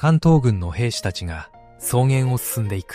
関東軍の兵士たちが草原を進んでいく。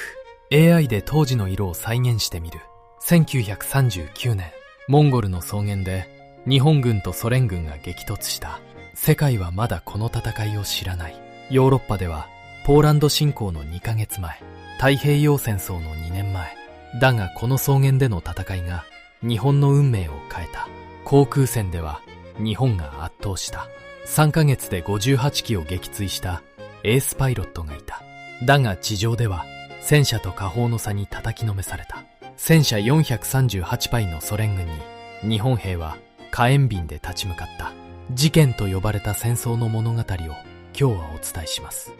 AI で当時の色を再現してみる。1939年、モンゴルの草原で日本軍とソ連軍が激突した。世界はまだこの戦いを知らない。ヨーロッパではポーランド侵攻の2ヶ月前、太平洋戦争の2年前。だがこの草原での戦いが日本の運命を変えた。航空戦では日本が圧倒した。3ヶ月で58機を撃墜したエースパイロットがいた。だが地上では戦車と火砲の差に叩きのめされた。戦車438パイのソ連軍に日本兵は火炎瓶で立ち向かった。事件と呼ばれた戦争の物語を今日はお伝えします。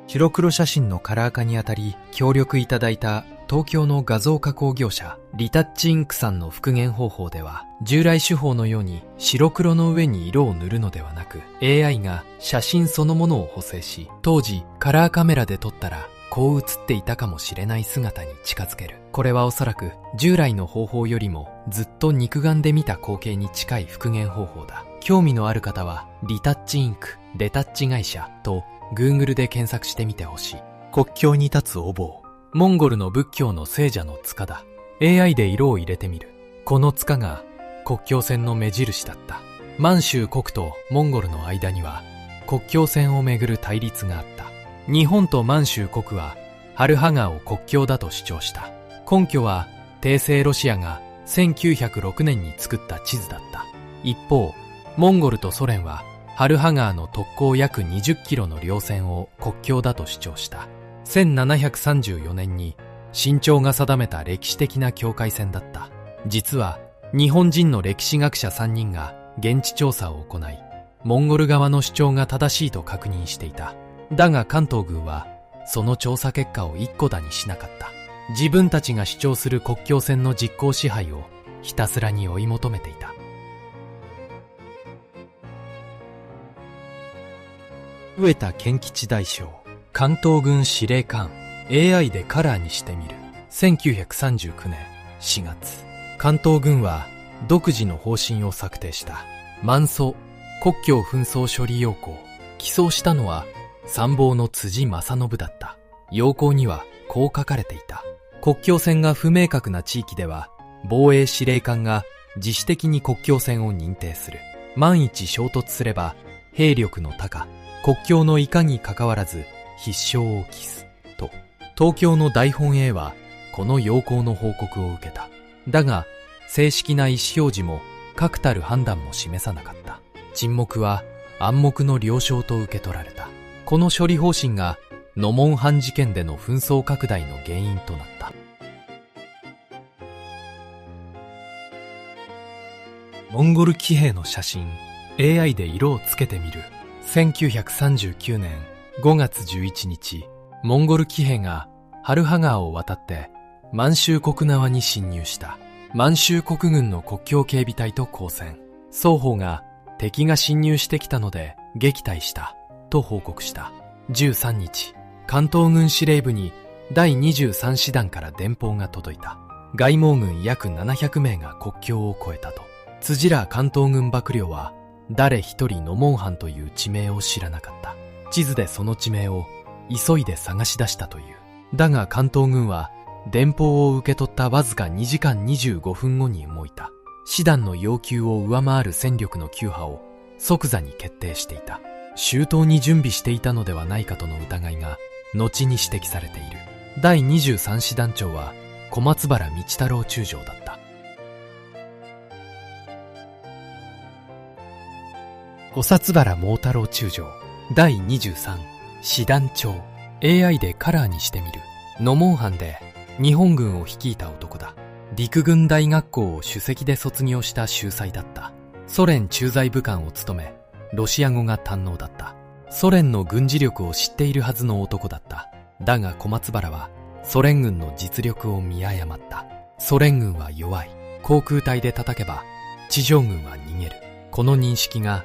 白黒写真のカラー化にあたり協力いただいた東京の画像加工業者リタッチインクさんの復元方法では、従来手法のように白黒の上に色を塗るのではなく、 AI が写真そのものを補正し、当時カラーカメラで撮ったらこう写っていたかもしれない姿に近づける。これはおそらく従来の方法よりもずっと肉眼で見た光景に近い復元方法だ。興味のある方はリタッチインクレタッチ会社と Google で検索してみてほしい。国境に立つお坊、モンゴルの仏教の聖者の塚だ。 AI で色を入れてみる。この塚が国境線の目印だった。満州国とモンゴルの間には国境線をめぐる対立があった。日本と満州国はハルハ川を国境だと主張した。根拠は帝政ロシアが1906年に作った地図だった。一方、モンゴルとソ連はハルハ川の特攻約20キロの稜線を国境だと主張した。1734年に清朝が定めた歴史的な境界線だった。実は日本人の歴史学者3人が現地調査を行い、モンゴル側の主張が正しいと確認していた。だが関東軍はその調査結果を一顧だにしなかった。自分たちが主張する国境線の実効支配をひたすらに追い求めていた。植田健吉大将、関東軍司令官、 AI でカラーにしてみる。1939年4月、関東軍は独自の方針を策定した。満祖国境紛争処理要項。起草したのは参謀の辻正信だった。要項にはこう書かれていた。国境線が不明確な地域では防衛司令官が自主的に国境線を認定する。万一衝突すれば兵力の多寡、国境のいかに関わらず必勝を期すと。東京の大本営はこの要項の報告を受けた。だが正式な意思表示も確たる判断も示さなかった。沈黙は暗黙の了承と受け取られた。この処理方針がノモンハン事件での紛争拡大の原因となった。モンゴル騎兵の写真、 AI で色をつけてみる。1939年5月11日、モンゴル騎兵がハルハ川を渡って満州国側に侵入した。満州国軍の国境警備隊と交戦。双方が敵が侵入してきたので撃退したと報告した。13日、関東軍司令部に第23師団から電報が届いた。外蒙軍約700名が国境を越えたと。辻ら関東軍幕僚は誰一人ノモンハンという地名を知らなかった。地図でその地名を急いで探し出したという。だが関東軍は電報を受け取ったわずか2時間25分後に動いた。師団の要求を上回る戦力の急破を即座に決定していた。周到に準備していたのではないかとの疑いが後に指摘されている。第23師団長は小松原道太郎中将だった。小薩原毛太郎中将、第23師団長。 AI でカラーにしてみる。ノモンハンで日本軍を率いた男だ。陸軍大学校を首席で卒業した秀才だった。ソ連駐在武官を務め、ロシア語が堪能だった。ソ連の軍事力を知っているはずの男だった。だが小松原はソ連軍の実力を見誤った。ソ連軍は弱い。航空隊で叩けば地上軍は逃げる。この認識が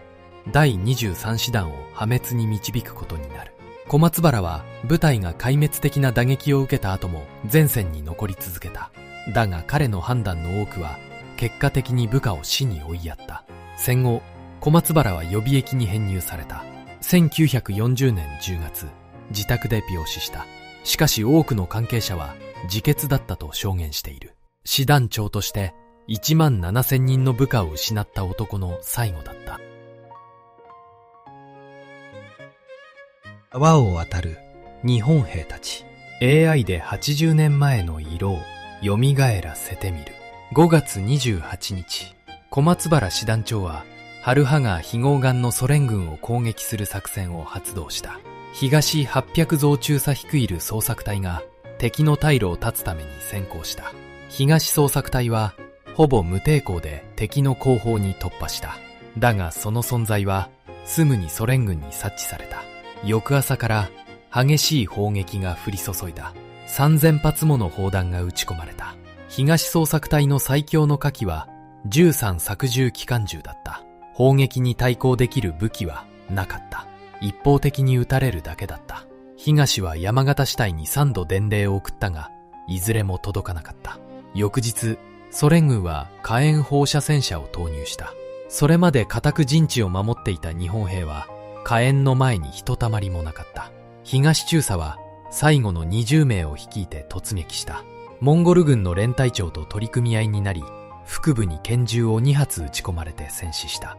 第23師団を破滅に導くことになる。小松原は部隊が壊滅的な打撃を受けた後も前線に残り続けた。だが彼の判断の多くは結果的に部下を死に追いやった。戦後小松原は予備役に編入された。1940年10月、自宅で病死した。しかし多くの関係者は自決だったと証言している。師団長として1万7000人の部下を失った男の最後だった。川を渡る日本兵たち。AI で80年前の色を蘇らせてみる。5月28日、小松原師団長はハルハガー非合眼のソ連軍を攻撃する作戦を発動した。東800増中佐率いる捜索隊が敵の退路を断つために先行した。東捜索隊はほぼ無抵抗で敵の後方に突破した。だがその存在はすぐにソ連軍に察知された。翌朝から激しい砲撃が降り注いだ。3000発もの砲弾が撃ち込まれた。東捜索隊の最強の火器は13索銃機関銃だった。砲撃に対抗できる武器はなかった。一方的に撃たれるだけだった。東は山形支隊に3度伝令を送ったが、いずれも届かなかった。翌日、ソ連軍は火炎放射戦車を投入した。それまで固く陣地を守っていた日本兵は、火炎の前にひとたまりもなかった。東中佐は最後の20名を率いて突撃した。モンゴル軍の連隊長と取り組み合いになり、腹部に拳銃を2発撃ち込まれて戦死した。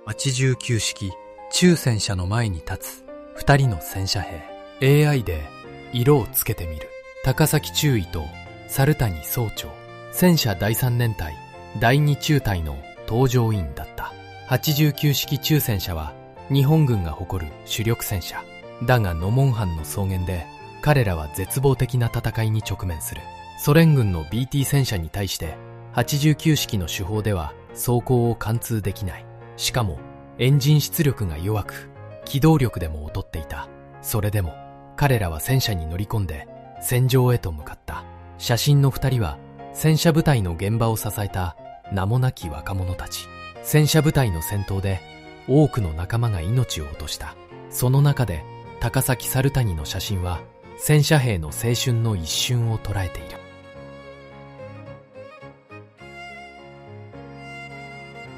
89式中戦車の前に立つ2人の戦車兵。 AI で色をつけてみる。高崎中尉と猿谷総長、戦車第3連隊第2中隊の搭乗員だった。89式中戦車は日本軍が誇る主力戦車だが、ノモンハンの草原で彼らは絶望的な戦いに直面する。ソ連軍の BT 戦車に対して89式の主砲では装甲を貫通できない。しかもエンジン出力が弱く、機動力でも劣っていた。それでも彼らは戦車に乗り込んで戦場へと向かった。写真の2人は戦車部隊の現場を支えた名もなき若者たち。戦車部隊の戦闘で多くの仲間が命を落とした。その中で高崎猿谷の写真は戦車兵の青春の一瞬を捉えている。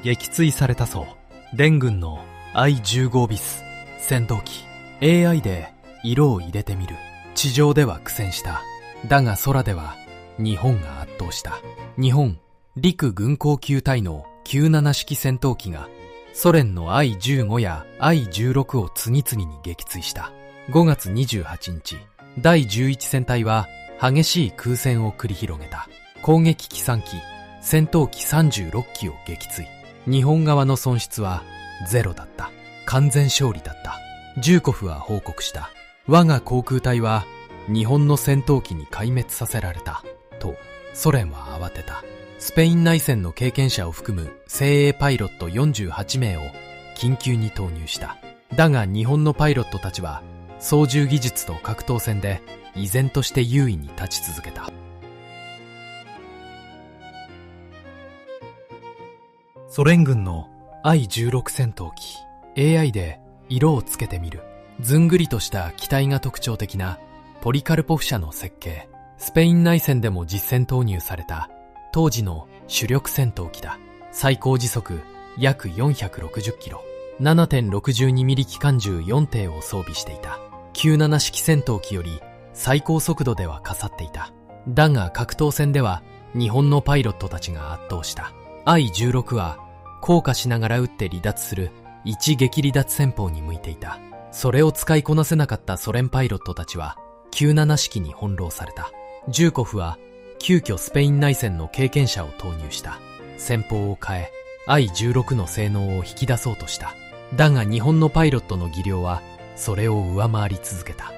撃墜されたそう。連軍の I-15 ビス戦闘機。 AI で色を入れてみる。地上では苦戦した。だが空では日本が圧倒した。日本陸軍航空隊の97式戦闘機がソ連の I-15 や I-16 を次々に撃墜した。5月28日、第11戦隊は激しい空戦を繰り広げた。攻撃機3機、戦闘機36機を撃墜。日本側の損失はゼロだった。完全勝利だった。ジューコフは報告した。我が航空隊は日本の戦闘機に壊滅させられたとソ連は慌てた。スペイン内戦の経験者を含む精鋭パイロット48名を緊急に投入した。だが日本のパイロットたちは操縦技術と格闘戦で依然として優位に立ち続けた。ソ連軍の I-16 戦闘機。 AI で色をつけてみる。ずんぐりとした機体が特徴的なポリカルポフ社の設計。スペイン内戦でも実戦投入された当時の主力戦闘機だ。最高時速約460キロ、7.62 ミリ機関銃4挺を装備していた。97式戦闘機より最高速度では勝っていた。だが格闘戦では日本のパイロットたちが圧倒した。I-16 は降下しながら撃って離脱する一撃離脱戦法に向いていた。それを使いこなせなかったソ連パイロットたちは97式に翻弄された。ジューコフは急遽スペイン内戦の経験者を投入した。戦法を変え I-16 の性能を引き出そうとした。だが日本のパイロットの技量はそれを上回り続けた。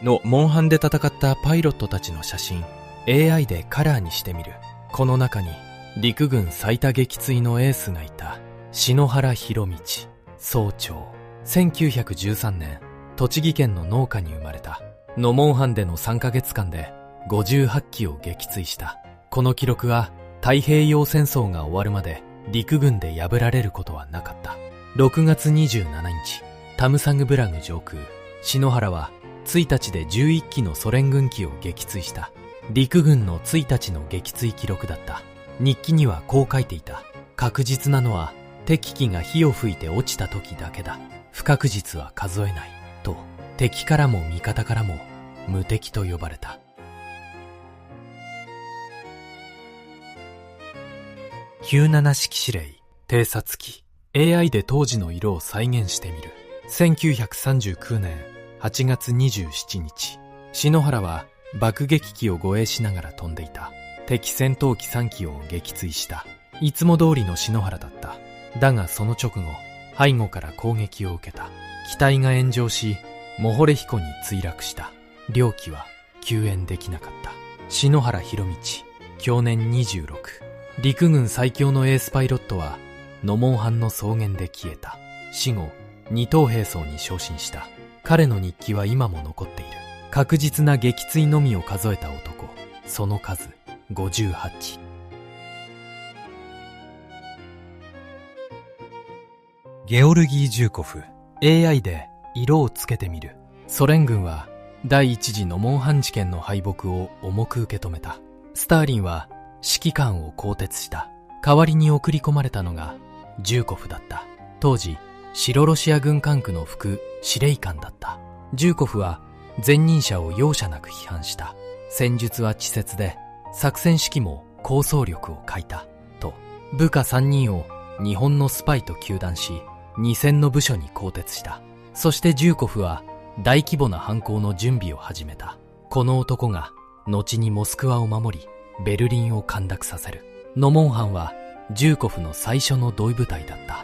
のモンハンで戦ったパイロットたちの写真、 AI でカラーにしてみる。この中に陸軍最多撃墜のエースがいた。篠原博道総長。1913年栃木県の農家に生まれた。ノモンハンでの3ヶ月間で58機を撃墜した。この記録は太平洋戦争が終わるまで陸軍で破られることはなかった。6月27日、タムサグブラグ上空、篠原は1日で11機のソ連軍機を撃墜した。陸軍の1日の撃墜記録だった。日記にはこう書いていた。確実なのは敵機が火を吹いて落ちた時だけだ。不確実は数えない。と、敵からも味方からも無敵と呼ばれた。97式司令、偵察機。AI で当時の色を再現してみる。1939年8月27日、篠原は爆撃機を護衛しながら飛んでいた。敵戦闘機3機を撃墜した。いつも通りの篠原だった。だがその直後、背後から攻撃を受けた。機体が炎上し、モホレヒ湖に墜落した。両機は救援できなかった。篠原博道、享年26。陸軍最強のエースパイロットは、ノモンハンの草原で消えた。死後、二等兵曹に昇進した。彼の日記は今も残っている。確実な撃墜のみを数えた男。その数、58。ゲオルギー・ジューコフ。AI で色をつけてみる。ソ連軍は第一次ノモンハン事件の敗北を重く受け止めた。スターリンは指揮官を更迭した。代わりに送り込まれたのがジューコフだった。当時、白ロシア軍管区の副司令官だった。ジューコフは前任者を容赦なく批判した。戦術は稚拙で、作戦指揮も構想力を欠いた。と、部下3人を日本のスパイと糾弾し、2000の部署に更迭した。そしてジューコフは大規模な反攻の準備を始めた。この男が後にモスクワを守り、ベルリンを陥落させる。ノモンハンはジューコフの最初の同意部隊だった。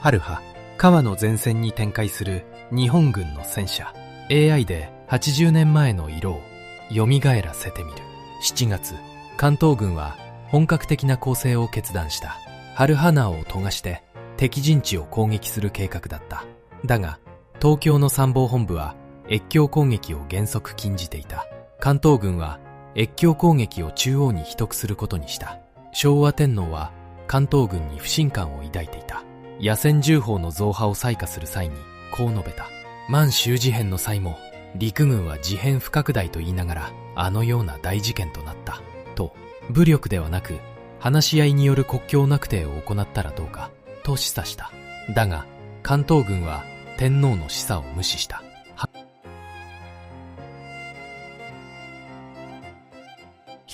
春葉、川の前線に展開する日本軍の戦車。AI で80年前の色を蘇らせてみる。7月、関東軍は本格的な攻勢を決断した。春葉名を飛がして敵陣地を攻撃する計画だった。だが、東京の参謀本部は越境攻撃を原則禁じていた。関東軍は越境攻撃を中央に秘匿することにした。昭和天皇は関東軍に不信感を抱いていた。野戦銃砲の増派を採火する際にこう述べた。満州事変の際も陸軍は事変不拡大と言いながらあのような大事件となった。と、武力ではなく話し合いによる国境諾定を行ったらどうかと示唆した。だが関東軍は天皇の示唆を無視した。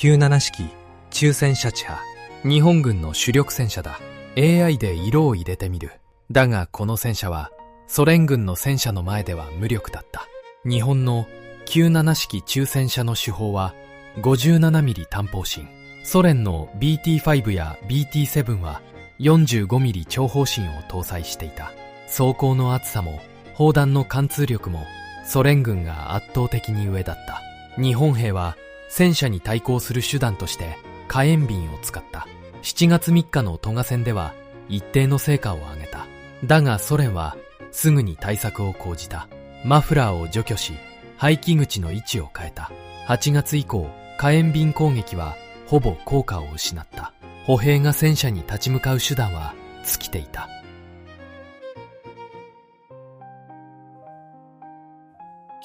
97式中戦車地派。日本軍の主力戦車だ。AI で色を入れてみる。だがこの戦車はソ連軍の戦車の前では無力だった。日本の97式中戦車の主砲は 57mm 単砲身。ソ連の BT5 や BT7 は 45mm 長砲身を搭載していた。装甲の厚さも砲弾の貫通力もソ連軍が圧倒的に上だった。日本兵は戦車に対抗する手段として火炎瓶を使った。7月3日の渡河戦では一定の成果を上げた。だがソ連はすぐに対策を講じた。マフラーを除去し、排気口の位置を変えた。8月以降、火炎瓶攻撃はほぼ効果を失った。歩兵が戦車に立ち向かう手段は尽きていた。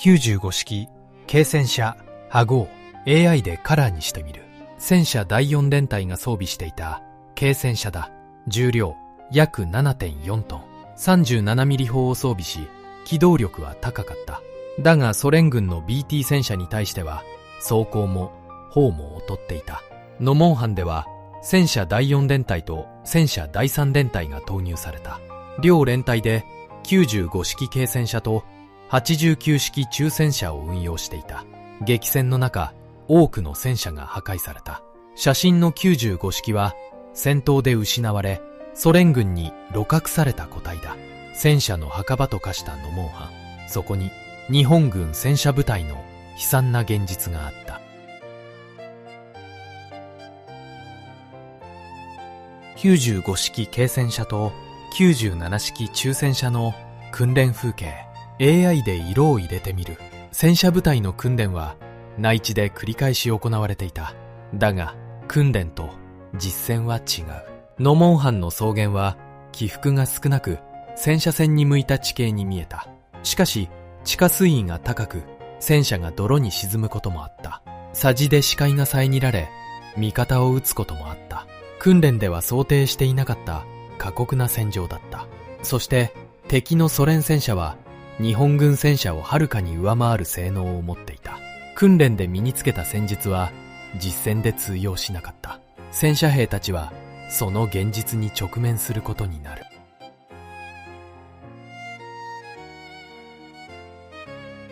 95式軽戦車ハゴー。AI でカラーにしてみる。戦車第4連隊が装備していた軽戦車だ。重量約 7.4 トン。37mm 砲を装備し、機動力は高かった。だがソ連軍の BT 戦車に対しては、装甲も砲も劣っていた。ノモンハンでは、戦車第4連隊と戦車第3連隊が投入された。両連隊で95式軽戦車と89式中戦車を運用していた。激戦の中、多くの戦車が破壊された。写真の95式は戦闘で失われ、ソ連軍に鹵獲された個体だ。戦車の墓場と化したノモンハン。そこに日本軍戦車部隊の悲惨な現実があった。95式軽戦車と97式中戦車の訓練風景。AI で色を入れてみる。戦車部隊の訓練は内地で繰り返し行われていた。だが訓練と実戦は違う。ノモンハンの草原は起伏が少なく、戦車線に向いた地形に見えた。しかし、地下水位が高く、戦車が泥に沈むこともあった。砂地で視界が遮られ、味方を撃つこともあった。訓練では想定していなかった過酷な戦場だった。そして、敵のソ連戦車は、日本軍戦車をはるかに上回る性能を持っていた。訓練で身につけた戦術は、実戦で通用しなかった。戦車兵たちは、その現実に直面することになる。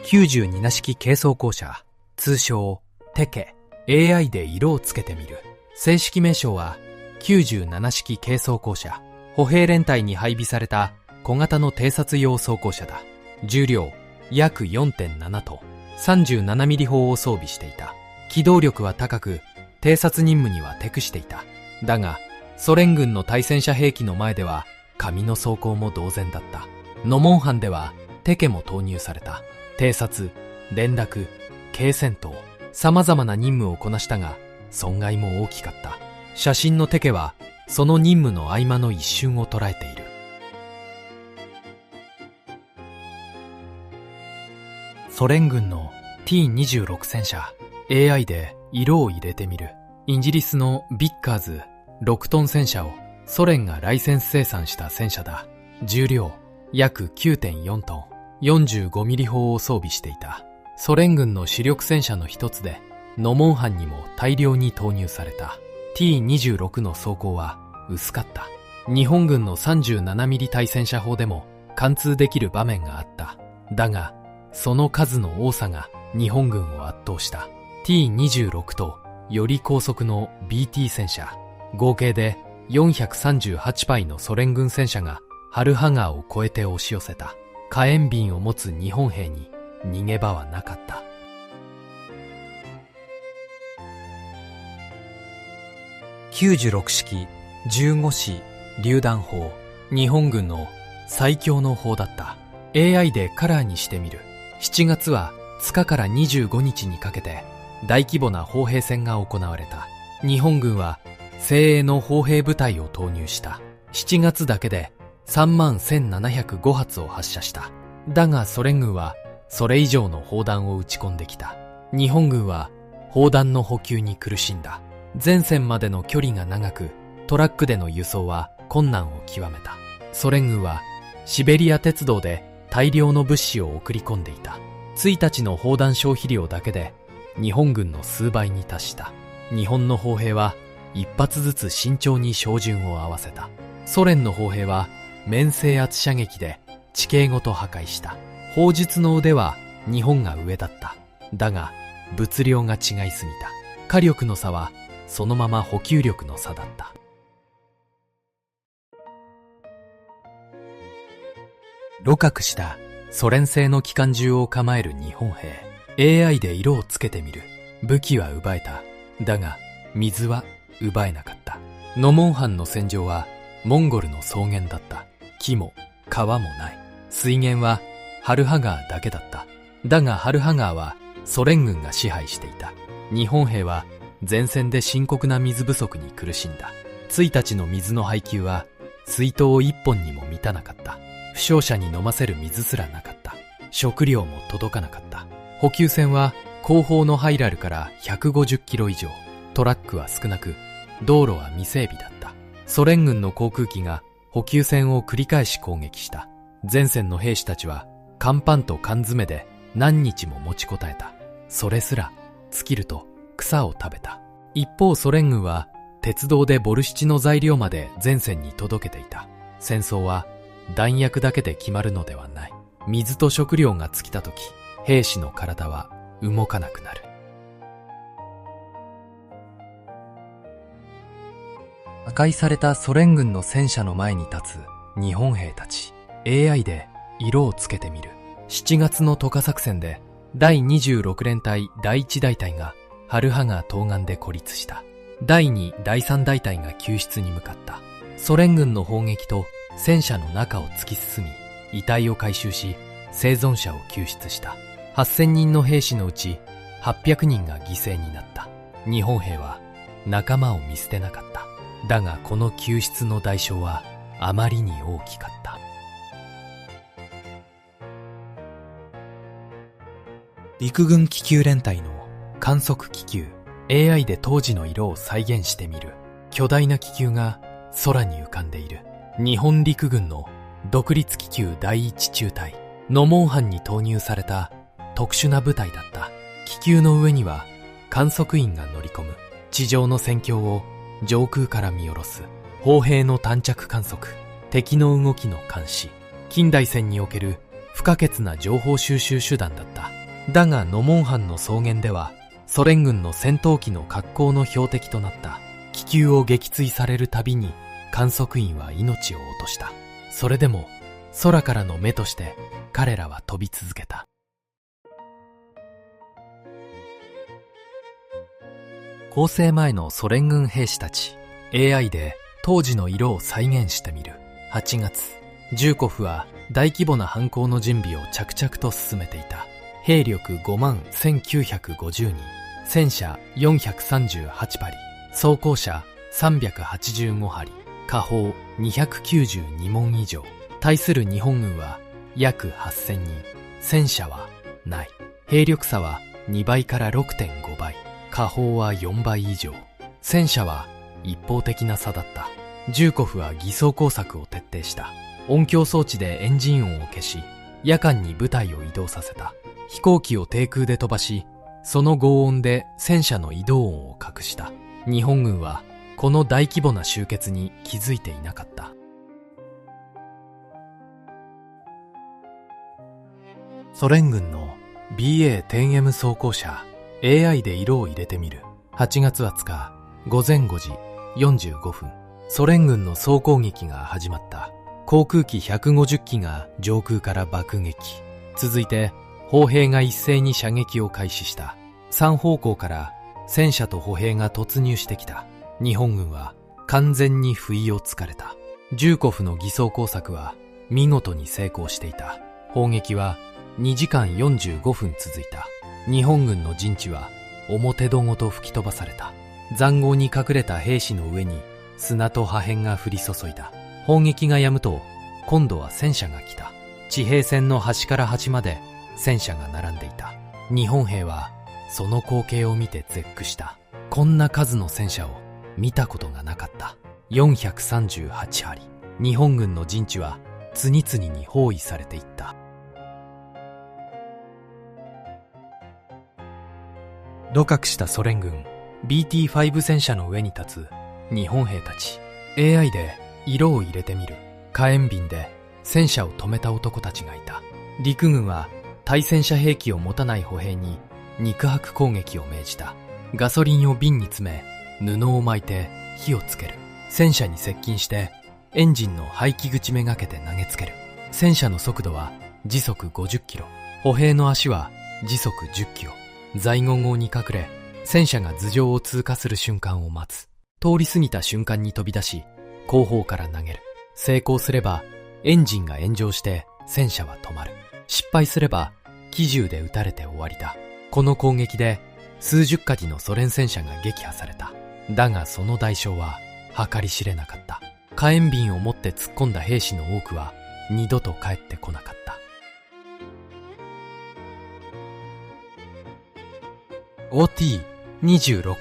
92式軽装甲車、通称テケ、AI で色をつけてみる。正式名称は97式軽装甲車、歩兵連隊に配備された小型の偵察用装甲車だ。重量約 4.7 トン、37ミリ砲を装備していた。機動力は高く、偵察任務には適していた。だが、ソ連軍の対戦車兵器の前では、紙の装甲も同然だった。ノモンハンでは、テケも投入された。偵察、連絡、軽戦闘、様々な任務をこなしたが、損害も大きかった。写真のテケは、その任務の合間の一瞬を捉えている。ソ連軍の T26 戦車、AI で色を入れてみる。イギリスのビッカーズ6トン戦車をソ連がライセンス生産した戦車だ。重量約 9.4 トン、45ミリ砲を装備していた。ソ連軍の主力戦車の一つで、ノモンハンにも大量に投入された。T26 の装甲は薄かった。日本軍の37ミリ対戦車砲でも貫通できる場面があった。だが、その数の多さが日本軍を圧倒した。T26 とより高速の BT 戦車、合計で438パイのソ連軍戦車がハルハ川を越えて押し寄せた。火炎瓶を持つ日本兵に逃げ場はなかった。96式15式榴弾砲、日本軍の最強の砲だった。AI でカラーにしてみる。7月は20日から25日にかけて大規模な砲兵戦が行われた。日本軍は精鋭の砲兵部隊を投入した。7月だけで31,705発を発射した。だがソ連軍はそれ以上の砲弾を撃ち込んできた。日本軍は砲弾の補給に苦しんだ。前線までの距離が長く、トラックでの輸送は困難を極めた。ソ連軍はシベリア鉄道で大量の物資を送り込んでいた。1日の砲弾消費量だけで日本軍の数倍に達した。日本の砲兵は一発ずつ慎重に照準を合わせた。ソ連の砲兵は面制圧射撃で地形ごと破壊した。砲術の腕は日本が上だった。だが物量が違いすぎた。火力の差はそのまま補給力の差だった。鹵獲したソ連製の機関銃を構える日本兵。AI で色をつけてみる。武器は奪えた。だが水は奪えなかった。ノモンハンの戦場はモンゴルの草原だった。木も川もない。水源はハルハ川だけだった。だがハルハ川はソ連軍が支配していた。日本兵は前線で深刻な水不足に苦しんだ。1日の水の配給は水筒一本にも満たなかった。負傷者に飲ませる水すらなかった。食料も届かなかった。補給線は後方のハイラルから150キロ以上。トラックは少なく、道路は未整備だった。ソ連軍の航空機が補給線を繰り返し攻撃した。前線の兵士たちは乾パンと缶詰で何日も持ちこたえた。それすら尽きると草を食べた。一方ソ連軍は鉄道でボルシチの材料まで前線に届けていた。戦争は弾薬だけで決まるのではない。水と食料が尽きたとき、兵士の体は動かなくなる。破壊されたソ連軍の戦車の前に立つ日本兵たち。AI で色をつけてみる。7月の渡河作戦で第26連隊第1大隊がハルハ川東岸で孤立した。第2、第3大隊が救出に向かった。ソ連軍の砲撃と戦車の中を突き進み、遺体を回収し、生存者を救出した。8000人の兵士のうち800人が犠牲になった。日本兵は仲間を見捨てなかった。だがこの救出の代償はあまりに大きかった。陸軍気球連隊の観測気球 AI で当時の色を再現してみる。巨大な気球が空に浮かんでいる。日本陸軍の独立気球第一中隊ノモンハンに投入された特殊な部隊だった。気球の上には観測員が乗り込む。地上の戦況を上空から見下ろす。砲兵の探着観測、敵の動きの監視、近代戦における不可欠な情報収集手段だった。だがノモンハンの草原ではソ連軍の戦闘機の格好の標的となった。気球を撃墜されるたびに観測員は命を落とした。それでも空からの目として彼らは飛び続けた。構成前のソ連軍兵士たち AI で当時の色を再現してみる。8月、ジューコフは大規模な反攻の準備を着々と進めていた。兵力51,950人、戦車438馬力、装甲車385針、火砲292門以上。対する日本軍は約8,000人。戦車はない。兵力差は2倍から 6.5 倍。火砲は4倍以上。戦車は一方的な差だった。ジューコフは偽装工作を徹底した。音響装置でエンジン音を消し、夜間に部隊を移動させた。飛行機を低空で飛ばし、その轟音で戦車の移動音を隠した。日本軍はこの大規模な集結に気づいていなかった。ソ連軍の BA-10M 装甲車 AI で色を入れてみる。8月20日午前5時45分、ソ連軍の総攻撃が始まった。航空機150機が上空から爆撃。続いて砲兵が一斉に射撃を開始した。3方向から戦車と歩兵が突入してきた。日本軍は完全に不意をつかれた。ジューコフの偽装工作は見事に成功していた。砲撃は2時間45分続いた。日本軍の陣地は表戸ごと吹き飛ばされた。塹壕に隠れた兵士の上に砂と破片が降り注いだ。砲撃が止むと今度は戦車が来た。地平線の端から端まで戦車が並んでいた。日本兵はその光景を見て絶句した。こんな数の戦車を見たことがなかった。438針。日本軍の陣地は次々に包囲されていった。鹵獲したソ連軍 BT-5 戦車の上に立つ日本兵たち。 AI で色を入れてみる。火炎瓶で戦車を止めた男たちがいた。陸軍は対戦車兵器を持たない歩兵に肉薄攻撃を命じた。ガソリンを瓶に詰め布を巻いて火をつける。戦車に接近してエンジンの排気口めがけて投げつける。戦車の速度は時速50キロ、歩兵の足は時速10キロ。在言壕に隠れ戦車が頭上を通過する瞬間を待つ。通り過ぎた瞬間に飛び出し後方から投げる。成功すればエンジンが炎上して戦車は止まる。失敗すれば機銃で撃たれて終わりだ。この攻撃で数十架のソ連戦車が撃破された。だがその代償は計り知れなかった。火炎瓶を持って突っ込んだ兵士の多くは二度と帰ってこなかった。OT-26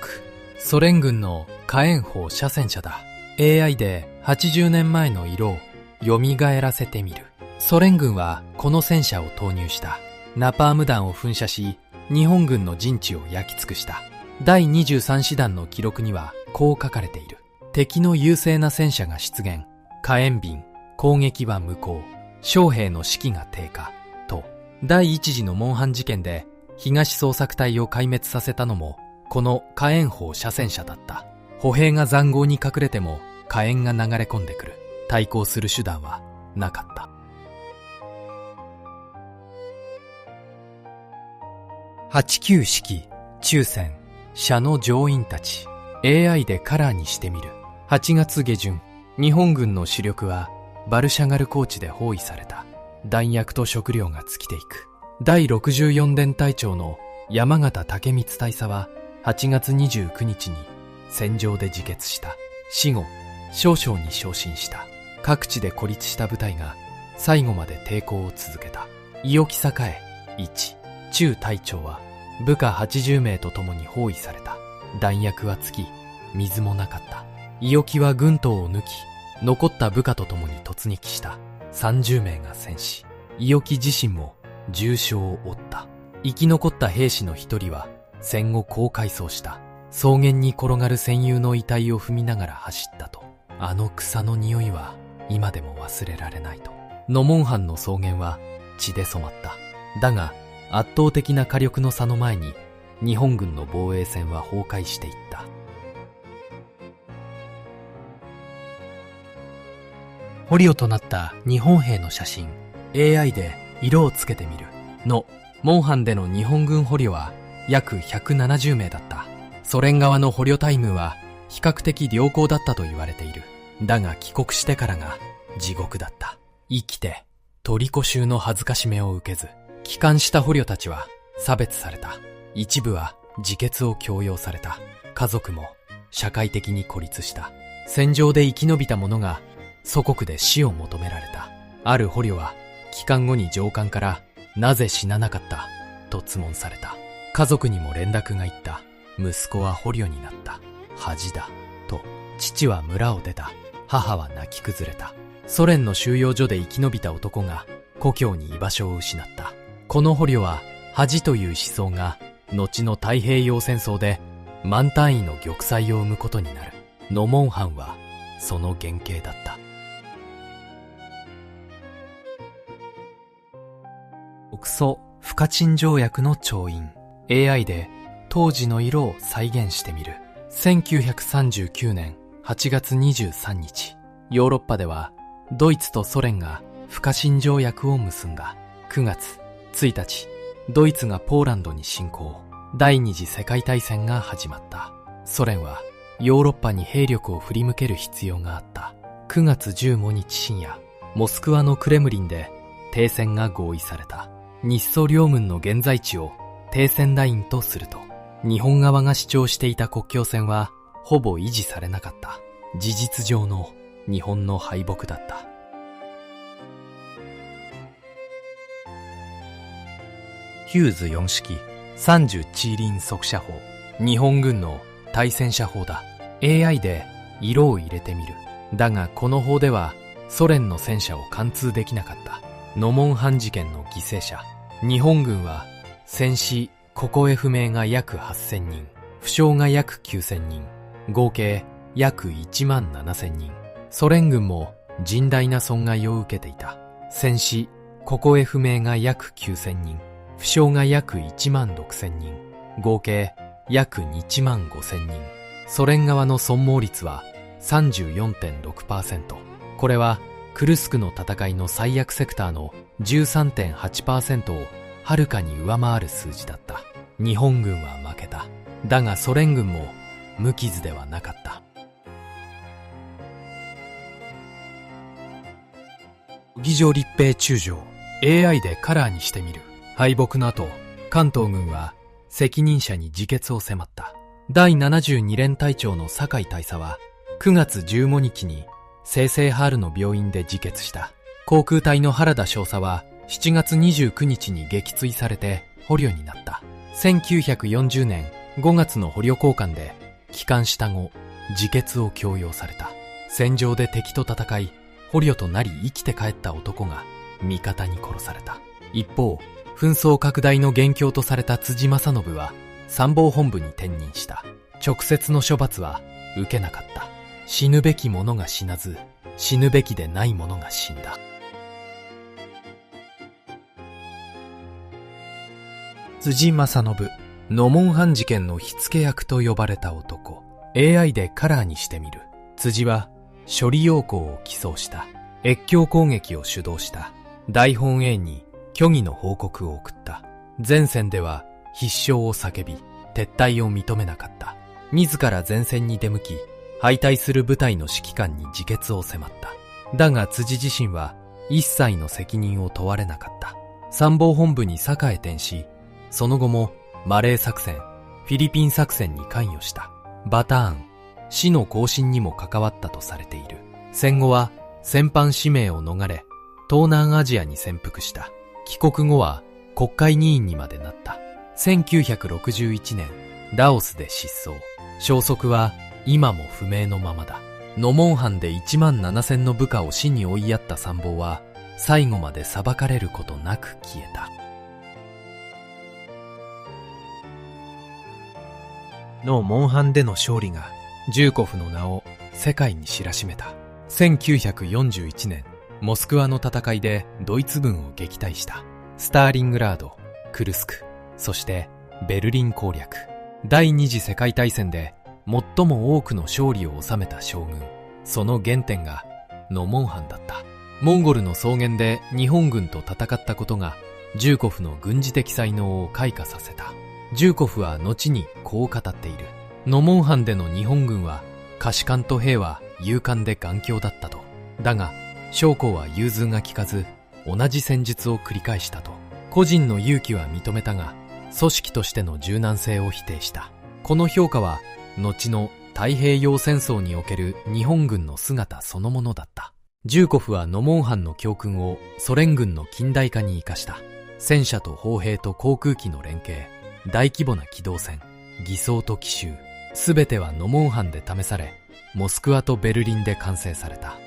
ソ連軍の火炎砲車戦車だ。 AI で80年前の色を蘇らせてみる。ソ連軍はこの戦車を投入した。ナパーム弾を噴射し日本軍の陣地を焼き尽くした。第23師団の記録にはこう書かれている。敵の優勢な戦車が出現、火炎瓶、攻撃は無効、将兵の士気が低下と。第一次のモンハン事件で東捜索隊を壊滅させたのもこの火炎砲車戦車だった。歩兵が塹壕に隠れても火炎が流れ込んでくる。対抗する手段はなかった。89式中戦車の乗員たち AI でカラーにしてみる。8月下旬、日本軍の主力はバルシャガル高地で包囲された。弾薬と食料が尽きていく。第64連隊長の山形武光大佐は8月29日に戦場で自決した。死後少将に昇進した。各地で孤立した部隊が最後まで抵抗を続けた。伊予木栄1中隊長は部下80名と共に包囲された。弾薬は尽き、水もなかった。伊予木は軍刀を抜き、残った部下と共に突撃した。30名が戦死。伊予木自身も重傷を負った。生き残った兵士の一人は戦後こう回想した。草原に転がる戦友の遺体を踏みながら走ったと。あの草の匂いは今でも忘れられないと。ノモンハンの草原は血で染まった。だが圧倒的な火力の差の前に日本軍の防衛線は崩壊していった。捕虜となった日本兵の写真、 AI で色をつけてみるのモンハンでの日本軍捕虜は約170名だった。ソ連側の捕虜タイムは比較的良好だったと言われている。だが帰国してからが地獄だった。生きてトリコ衆の恥ずかしめを受けず、帰還した捕虜たちは差別された。一部は自決を強要された。家族も社会的に孤立した。戦場で生き延びた者が祖国で死を求められた。ある捕虜は帰還後に上官からなぜ死ななかったと詰問された。家族にも連絡がいった。息子は捕虜になった。恥だと。父は村を出た。母は泣き崩れた。ソ連の収容所で生き延びた男が故郷に居場所を失った。この捕虜は恥という思想が後の太平洋戦争で万単位の玉砕を生むことになる。ノモンハンはその原型だった。独ソ不可侵条約の調印、 AI で当時の色を再現してみる。1939年8月23日、ヨーロッパではドイツとソ連が不可侵条約を結んだ。9月1日、ドイツがポーランドに侵攻。第二次世界大戦が始まった。ソ連はヨーロッパに兵力を振り向ける必要があった。9月15日深夜、モスクワのクレムリンで停戦が合意された。日ソ両軍の現在地を停戦ラインとすると、日本側が主張していた国境線はほぼ維持されなかった。事実上の日本の敗北だった。ヒューズ4式30チーリン速射砲、日本軍の対戦車砲だ。 AI で色を入れてみる。だがこの砲ではソ連の戦車を貫通できなかった。ノモンハン事件の犠牲者、日本軍は戦死ここへ不明が約8000人、負傷が約9000人、合計約1万7000人。ソ連軍も甚大な損害を受けていた。戦死ここへ不明が約9000人、負傷が約1万6000人、合計約1万5000人。ソ連側の損耗率は 34.6%。これはクルスクの戦いの最悪セクターの 13.8% をはるかに上回る数字だった。日本軍は負けた。だがソ連軍も無傷ではなかった。議場立兵中将、 AI でカラーにしてみる。敗北の後、関東軍は責任者に自決を迫った。第72連隊長の酒井大佐は9月15日に清々ハールの病院で自決した。航空隊の原田少佐は7月29日に撃墜されて捕虜になった。1940年5月の捕虜交換で帰還した後、自決を強要された。戦場で敵と戦い、捕虜となり生きて帰った男が味方に殺された。一方、紛争拡大の元凶とされた辻正信は参謀本部に転任した。直接の処罰は受けなかった。死ぬべき者が死なず、死ぬべきでない者が死んだ。辻正信、ノモンハン事件の火付け役と呼ばれた男。 AI でカラーにしてみる。辻は処理要項を起草した。越境攻撃を主導した。大本営に虚偽の報告を送った。前線では必勝を叫び、撤退を認めなかった。自ら前線に出向き、敗退する部隊の指揮官に自決を迫った。だが辻自身は一切の責任を問われなかった。参謀本部に坂へ転し、その後もマレー作戦、フィリピン作戦に関与した。バターン、死の行進にも関わったとされている。戦後は戦犯指名を逃れ、東南アジアに潜伏した。帰国後は国会議員にまでなった。1961年、ラオスで失踪。消息は今も不明のままだ。ノモンハンで1万7000の部下を死に追いやった参謀は、最後まで裁かれることなく消えた。ノモンハンでの勝利が、ジューコフの名を世界に知らしめた。1941年、モスクワの戦いでドイツ軍を撃退した。スターリングラード、クルスク、そしてベルリン攻略。第二次世界大戦で最も多くの勝利を収めた将軍。その原点がノモンハンだった。モンゴルの草原で日本軍と戦ったことがジューコフの軍事的才能を開花させた。ジューコフは後にこう語っている。ノモンハンでの日本軍は下士官と兵は勇敢で頑強だったと。だが将校は融通が利かず同じ戦術を繰り返したと。個人の勇気は認めたが組織としての柔軟性を否定した。この評価は後の太平洋戦争における日本軍の姿そのものだった。ジューコフはノモンハンの教訓をソ連軍の近代化に生かした。戦車と砲兵と航空機の連携、大規模な機動戦、偽装と奇襲、すべてはノモンハンで試され、モスクワとベルリンで完成された。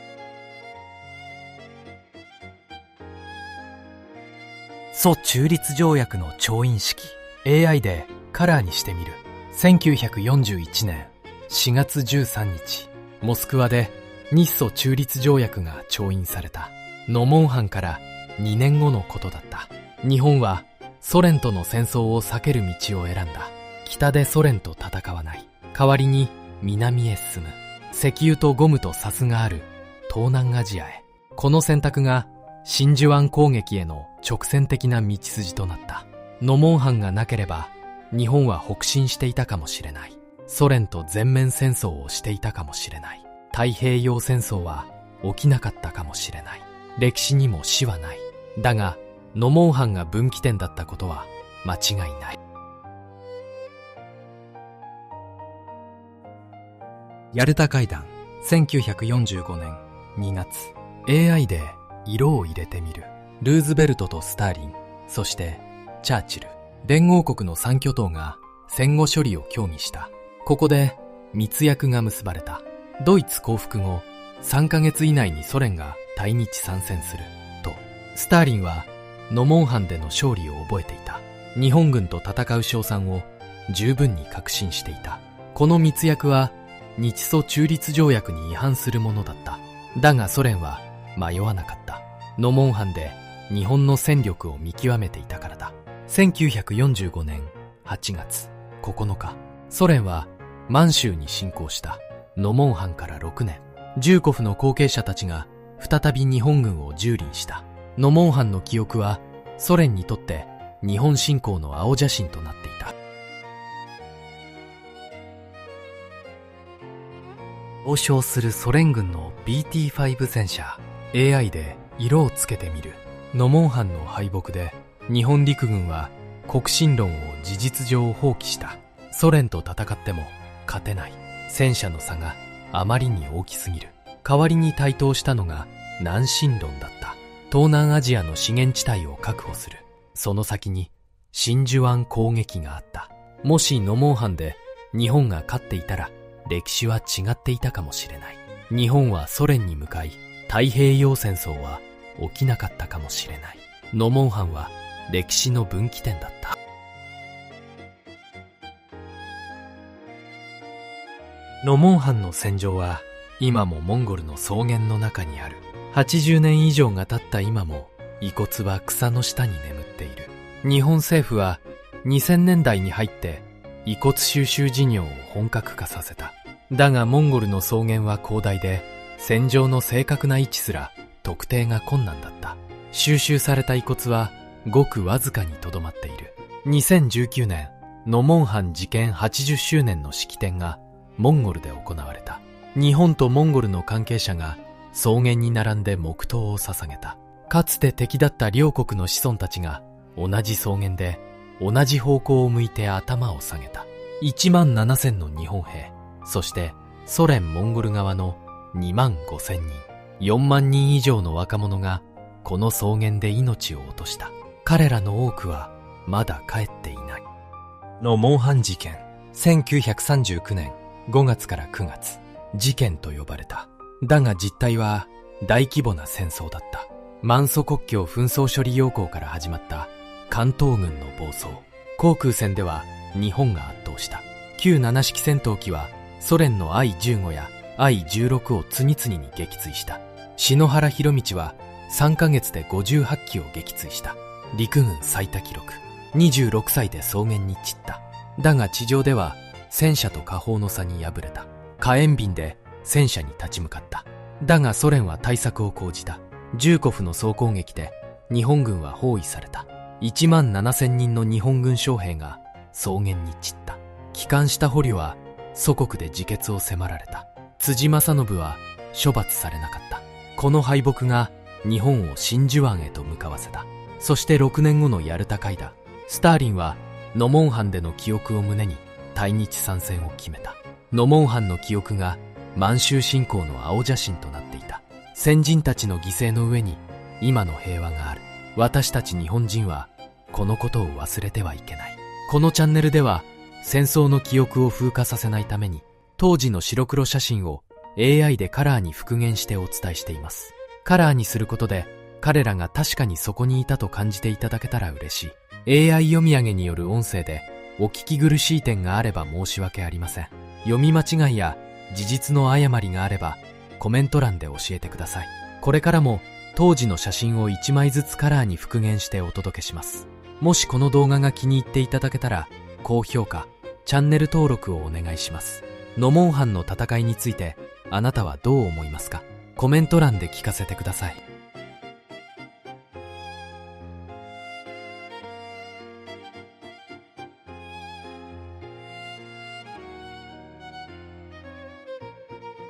蘇中立条約の調印式、AI でカラーにしてみる。1941年4月13日、モスクワで日蘇中立条約が調印された。ノモンハンから2年後のことだった。日本はソ連との戦争を避ける道を選んだ。北でソ連と戦わない。代わりに南へ進む。石油とゴムと砂州がある東南アジアへ。この選択が真珠湾攻撃への直線的な道筋となった。ノモンハンがなければ日本は北進していたかもしれない。ソ連と全面戦争をしていたかもしれない。太平洋戦争は起きなかったかもしれない。歴史にも死はない。だがノモンハンが分岐点だったことは間違いない。ヤルタ会談、1945年2月。 AI で色を入れてみる。ルーズベルトとスターリン、そしてチャーチル、連合国の三巨頭が戦後処理を協議した。ここで密約が結ばれた。ドイツ降伏後3ヶ月以内にソ連が対日参戦すると。スターリンはノモンハンでの勝利を覚えていた。日本軍と戦う勝算を十分に確信していた。この密約は日蘇中立条約に違反するものだった。だがソ連は迷わなかった。ノモンハンで日本の戦力を見極めていたからだ。1945年8月9日、ソ連は満州に侵攻した。ノモンハンから6年、ジューコフの後継者たちが再び日本軍を蹂躙した。ノモンハンの記憶はソ連にとって日本侵攻の青写真となっていた。上昇するソ連軍の BT-5 戦車、 AI で色をつけてみる。ノモンハンの敗北で日本陸軍は国進論を事実上放棄した。ソ連と戦っても勝てない。戦車の差があまりに大きすぎる。代わりに台頭したのが南進論だった。東南アジアの資源地帯を確保する。その先に真珠湾攻撃があった。もしノモンハンで日本が勝っていたら歴史は違っていたかもしれない。日本はソ連に向かい、太平洋戦争は起きなかったかもしれない。ノモンハンは歴史の分岐点だった。ノモンハンの戦場は今もモンゴルの草原の中にある。80年以上が経った今も遺骨は草の下に眠っている。日本政府は2000年代に入って遺骨収集事業を本格化させた。だがモンゴルの草原は広大で、戦場の正確な位置すら特定が困難だった。収集された遺骨はごくわずかにとどまっている。2019年、ノモンハン事件80周年の式典がモンゴルで行われた。日本とモンゴルの関係者が草原に並んで黙祷を捧げた。かつて敵だった両国の子孫たちが同じ草原で同じ方向を向いて頭を下げた。1万7000の日本兵、そしてソ連モンゴル側の2万5000人、4万人以上の若者がこの草原で命を落とした。彼らの多くはまだ帰っていない。ノモンハン事件、1939年5月から9月、事件と呼ばれた。だが実態は大規模な戦争だった。満祖国境紛争処理要項から始まった関東軍の暴走。航空戦では日本が圧倒した。旧7式戦闘機はソ連の I-15 や I-16 を次々に撃墜した。篠原博道は3ヶ月で58機を撃墜した。陸軍最多記録。26歳で草原に散った。だが地上では戦車と火砲の差に敗れた。火炎瓶で戦車に立ち向かった。だがソ連は対策を講じた。ジューコフの総攻撃で日本軍は包囲された。1万7000人の日本軍将兵が草原に散った。帰還した捕虜は祖国で自決を迫られた。辻正信は処罰されなかった。この敗北が日本を真珠湾へと向かわせた。そして6年後のヤルタ会談、スターリンはノモンハンでの記憶を胸に対日参戦を決めた。ノモンハンの記憶が満州侵攻の青写真となっていた。先人たちの犠牲の上に今の平和がある。私たち日本人はこのことを忘れてはいけない。このチャンネルでは戦争の記憶を風化させないために当時の白黒写真を AI でカラーに復元してお伝えしています。カラーにすることで彼らが確かにそこにいたと感じていただけたら嬉しい。AI 読み上げによる音声でお聞き苦しい点があれば申し訳ありません。読み間違いや事実の誤りがあればコメント欄で教えてください。これからも当時の写真を1枚ずつカラーに復元してお届けします。もしこの動画が気に入っていただけたら高評価、チャンネル登録をお願いします。ノモンハンの戦いについてあなたはどう思いますか？コメント欄で聞かせてください。